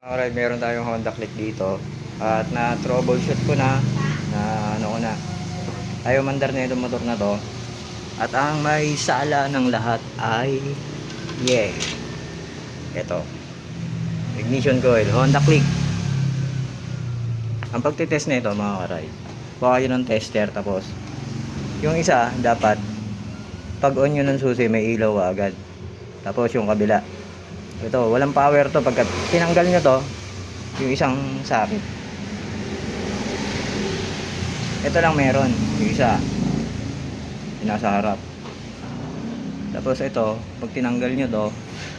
Alright, meron tayong Honda Click dito at na troubleshoot ko na ano ko na ayaw mandar na itong motor na to. At ang may sala ng lahat ay ito, ignition coil, Honda Click. Ang pagtitest na ito mga karay, kuha kayo ng tester, tapos yung isa dapat pag on nyo ng susi may ilaw agad, tapos yung kabila ito walang power to. Pagka tinanggal nyo to, yung isang sakit, ito lang meron, yung isa yung nasa harap. Tapos ito, pag tinanggal nyo to,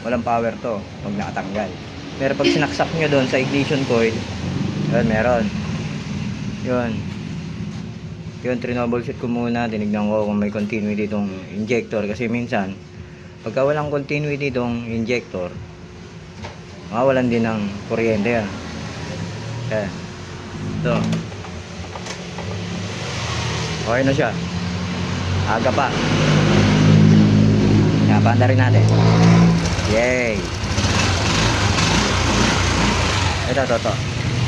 walang power to pag nakatanggal. Pero pag sinaksak nyo doon sa ignition coil, yun meron. Yun troubleshoot ko muna, tinignan ko kung may continuity itong injector, kasi minsan pagka walang continuity itong injector, mawalan din ng kuryente yan. Okay. Ito. Okay na siya. Aga pa. Yan, paanda rin natin. Yay! Ito.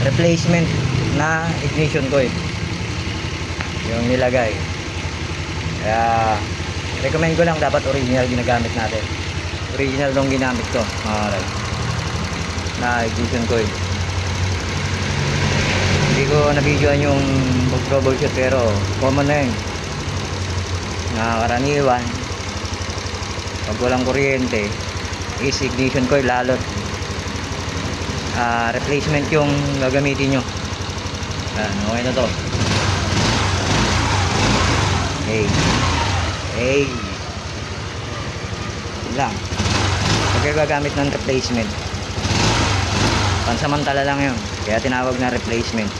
Replacement na ignition coil yung nilagay. Kaya recommend ko lang, dapat original ginagamit natin. Original dong ginamit ko. Alright. Na ignition coil. Hindi ko na-videoan yung mag-troubleshoot, pero common na yun. Karaniwan pag walang kuryente is ignition coil, lalo't replacement yung gagamitin nyo. Okay na to. Hey lang pag kayo gagamit ng replacement, pansamantala lang yun, kaya tinawag na replacement.